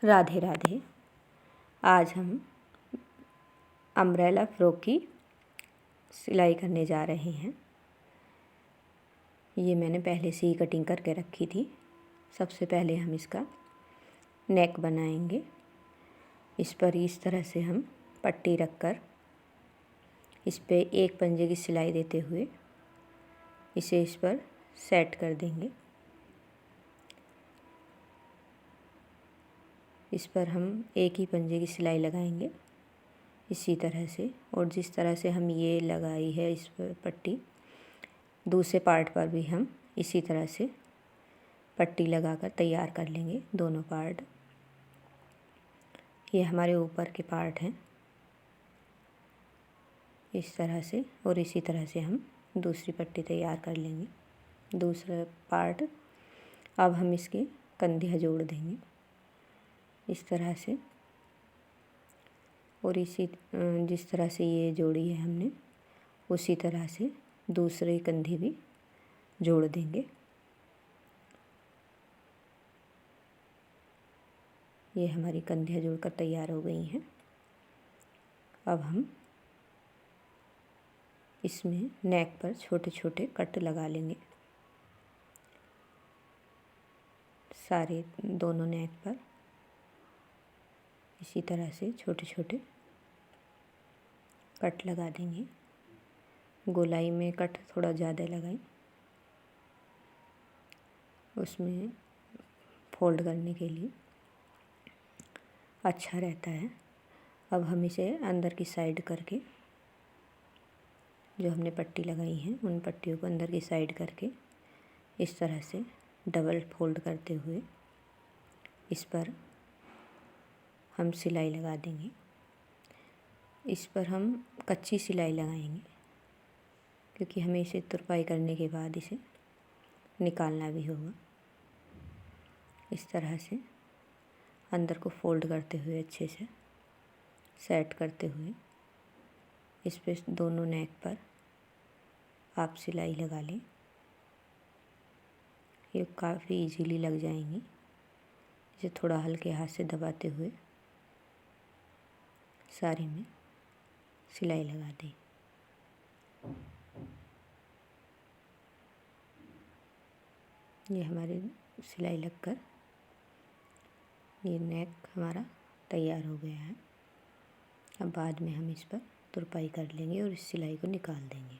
राधे राधे। आज हम umbrella frock की सिलाई करने जा रहे हैं। ये मैंने पहले से ही कटिंग करके रखी थी। सबसे पहले हम इसका नेक बनाएंगे। इस पर इस तरह से हम पट्टी रखकर इस पे एक पंजे की सिलाई देते हुए इसे इस पर सेट कर देंगे। इस पर हम एक ही पंजे की सिलाई लगाएंगे इसी तरह से, और जिस तरह से हम ये लगाई है इस पर पट्टी, दूसरे पार्ट पर भी हम इसी तरह से पट्टी लगाकर तैयार कर लेंगे दोनों पार्ट। ये हमारे ऊपर के पार्ट हैं इस तरह से, और इसी तरह से हम दूसरी पट्टी तैयार कर लेंगे दूसरा पार्ट। अब हम इसके कंधियाँ जोड़ देंगे इस तरह से, और इसी जिस तरह से ये जोड़ी है हमने उसी तरह से दूसरी कंधी भी जोड़ देंगे। ये हमारी कंधियाँ जोड़कर तैयार हो गई हैं। अब हम इसमें नेक पर छोटे छोटे कट लगा लेंगे। सारे दोनों नेक पर इसी तरह से छोटे छोटे कट लगा देंगे। गोलाई में कट थोड़ा ज़्यादा लगाएं, उसमें फोल्ड करने के लिए अच्छा रहता है। अब हम इसे अंदर की साइड करके, जो हमने पट्टी लगाई है उन पट्टियों को अंदर की साइड करके इस तरह से डबल फोल्ड करते हुए इस पर हम सिलाई लगा देंगे। इस पर हम कच्ची सिलाई लगाएंगे क्योंकि हमें इसे तुरपाई करने के बाद इसे निकालना भी होगा। इस तरह से अंदर को फोल्ड करते हुए अच्छे से सेट करते हुए इस पे दोनों नेक पर आप सिलाई लगा लें। ये काफ़ी इजीली लग जाएंगी। इसे थोड़ा हल्के हाथ से दबाते हुए सारे में सिलाई लगा दें। ये हमारी सिलाई लगकर ये नेक हमारा तैयार हो गया है। अब बाद में हम इस पर तुरपाई कर लेंगे और इस सिलाई को निकाल देंगे।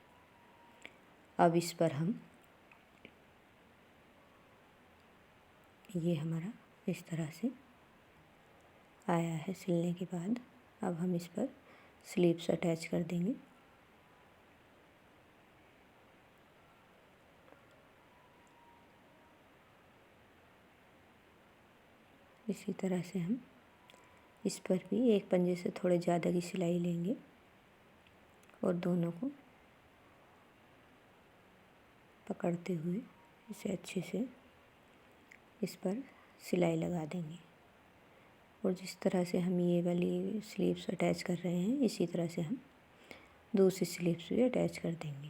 अब इस पर हम ये हमारा इस तरह से आया है सिलने के बाद। अब हम इस पर स्लीव्स अटैच कर देंगे। इसी तरह से हम इस पर भी एक पंजे से थोड़े ज़्यादा की सिलाई लेंगे और दोनों को पकड़ते हुए इसे अच्छे से इस पर सिलाई लगा देंगे। और जिस तरह से हम ये वाली स्लीव्स अटैच कर रहे हैं इसी तरह से हम दूसरी स्लीव्स भी अटैच कर देंगे।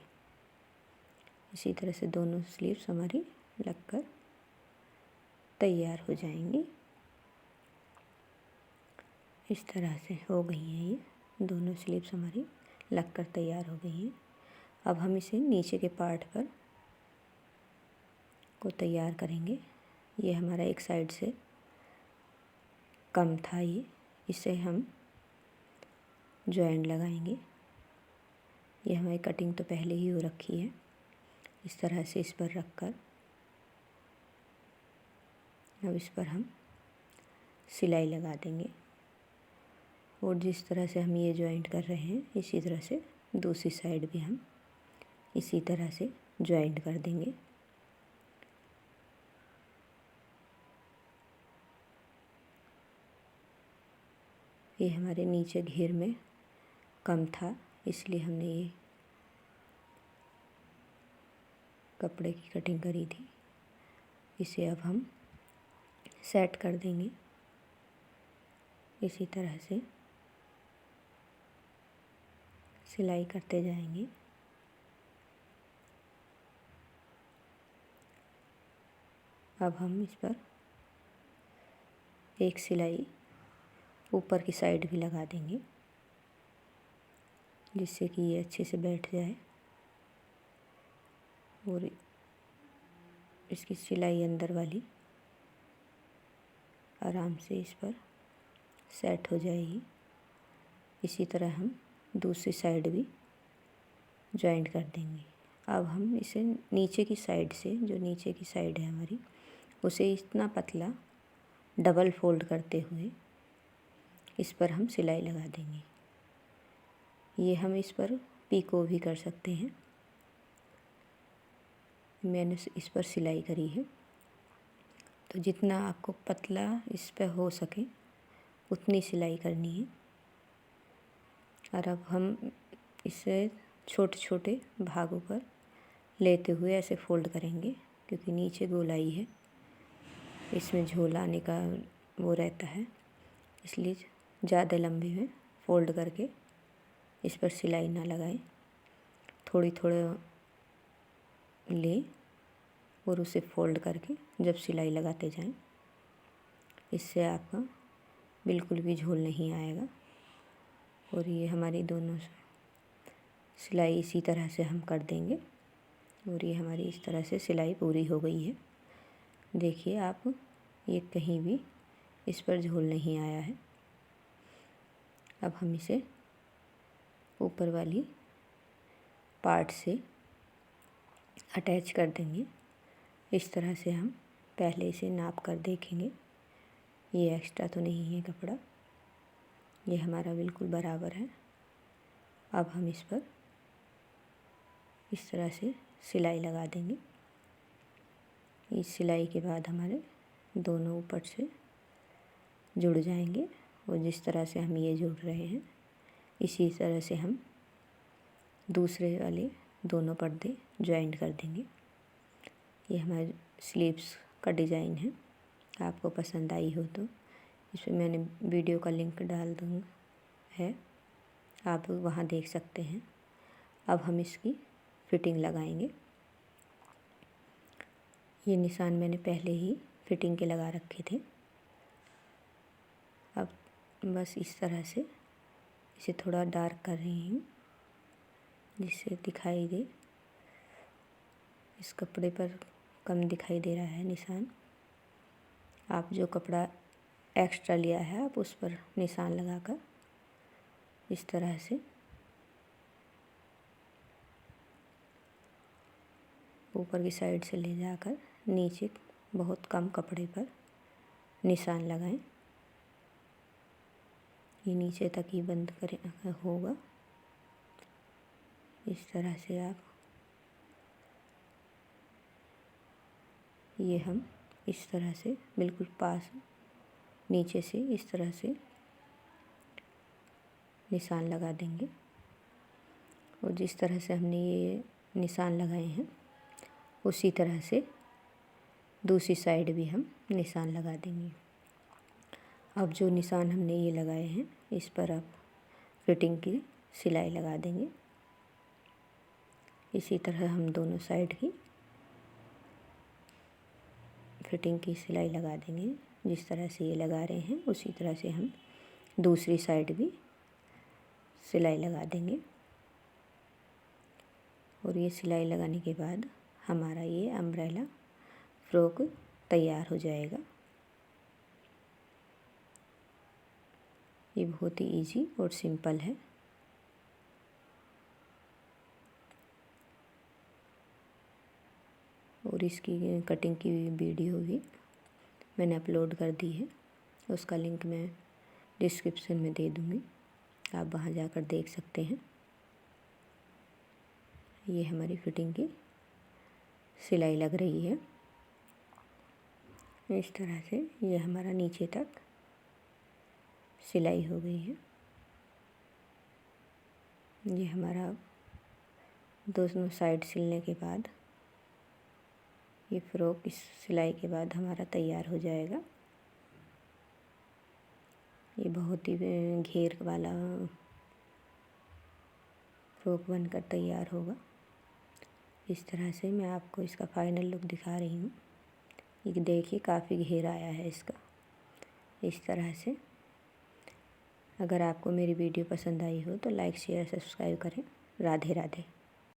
इसी तरह से दोनों स्लीव्स हमारी लगकर तैयार हो जाएंगी। इस तरह से हो गई हैं ये दोनों स्लीव्स हमारी लगकर तैयार हो गई हैं। अब हम इसे नीचे के पार्ट पर को तैयार करेंगे। ये हमारा एक साइड से कम था, ये इसे हम जॉइंट लगाएंगे। ये हमारी कटिंग तो पहले ही हो रखी है। इस तरह से इस पर रखकर अब इस पर हम सिलाई लगा देंगे। और जिस तरह से हम ये जॉइंट कर रहे हैं इसी तरह से दूसरी साइड भी हम इसी तरह से जॉइंट कर देंगे। ये हमारे नीचे घेर में कम था इसलिए हमने ये कपड़े की कटिंग करी थी। इसे अब हम सेट कर देंगे इसी तरह से सिलाई करते जाएंगे। अब हम इस पर एक सिलाई ऊपर की साइड भी लगा देंगे, जिससे कि ये अच्छे से बैठ जाए और इसकी सिलाई अंदर वाली आराम से इस पर सेट हो जाएगी। इसी तरह हम दूसरी साइड भी जॉइंट कर देंगे। अब हम इसे नीचे की साइड से, जो नीचे की साइड है हमारी, उसे इतना पतला डबल फोल्ड करते हुए इस पर हम सिलाई लगा देंगे। ये हम इस पर पीको भी कर सकते हैं। मैंने इस पर सिलाई करी है, तो जितना आपको पतला इस पर हो सके उतनी सिलाई करनी है। और अब हम इसे छोटे छोटे भागों पर लेते हुए ऐसे फोल्ड करेंगे, क्योंकि नीचे गोलाई है, इसमें झोल आने का वो रहता है, इसलिए ज़्यादा लंबे में फोल्ड करके इस पर सिलाई ना लगाएं। थोड़ी थोड़ा लें और उसे फोल्ड करके जब सिलाई लगाते जाएं, इससे आपका बिल्कुल भी झोल नहीं आएगा। और ये हमारी दोनों सिलाई इसी तरह से हम कर देंगे और ये हमारी इस तरह से सिलाई पूरी हो गई है। देखिए आप, ये कहीं भी इस पर झोल नहीं आया है। अब हम इसे ऊपर वाली पार्ट से अटैच कर देंगे। इस तरह से हम पहले इसे नाप कर देखेंगे, ये एक्स्ट्रा तो नहीं है कपड़ा, ये हमारा बिल्कुल बराबर है। अब हम इस पर इस तरह से सिलाई लगा देंगे। इस सिलाई के बाद हमारे दोनों ऊपर से जुड़ जाएंगे और जिस तरह से हम ये जुड़ रहे हैं इसी तरह से हम दूसरे वाले दोनों पर्दे ज्वाइंट कर देंगे। ये हमारे स्लीव्स का डिज़ाइन है। आपको पसंद आई हो तो इस पर मैंने वीडियो का लिंक डाल दूँगा है, आप वहाँ देख सकते हैं। अब हम इसकी फिटिंग लगाएंगे। ये निशान मैंने पहले ही फिटिंग के लगा रखे थे। अब बस इस तरह से इसे थोड़ा डार्क कर रही हूँ जिससे दिखाई दे, इस कपड़े पर कम दिखाई दे रहा है निशान। आप जो कपड़ा एक्स्ट्रा लिया है आप उस पर निशान लगाकर इस तरह से ऊपर की साइड से ले जाकर नीचे बहुत कम कपड़े पर निशान लगाएं। ये नीचे तक ही बंद करें होगा। इस तरह से आप, ये हम इस तरह से बिल्कुल पास नीचे से इस तरह से निशान लगा देंगे। और जिस तरह से हमने ये निशान लगाए हैं उसी तरह से दूसरी साइड भी हम निशान लगा देंगे। अब जो निशान हमने ये लगाए हैं इस पर अब फिटिंग की सिलाई लगा देंगे। इसी तरह हम दोनों साइड की फिटिंग की सिलाई लगा देंगे। जिस तरह से ये लगा रहे हैं उसी तरह से हम दूसरी साइड भी सिलाई लगा देंगे। और ये सिलाई लगाने के बाद हमारा ये अम्ब्रेला फ्रॉक तैयार हो जाएगा। ये बहुत ही इजी और सिंपल है। और इसकी कटिंग की वीडियो भी मैंने अपलोड कर दी है, उसका लिंक मैं डिस्क्रिप्शन में दे दूँगी, आप वहाँ जाकर देख सकते हैं। ये हमारी फिटिंग की सिलाई लग रही है। इस तरह से ये हमारा नीचे तक सिलाई हो गई है। ये हमारा दोनों साइड सिलने के बाद ये फ्रॉक इस सिलाई के बाद हमारा तैयार हो जाएगा। ये बहुत ही घेर वाला फ्रॉक बनकर तैयार होगा। इस तरह से मैं आपको इसका फाइनल लुक दिखा रही हूँ। ये देखिए काफ़ी घेर आया है इसका। इस तरह से। अगर आपको मेरी वीडियो पसंद आई हो तो लाइक शेयर सब्सक्राइब करें। राधे राधे।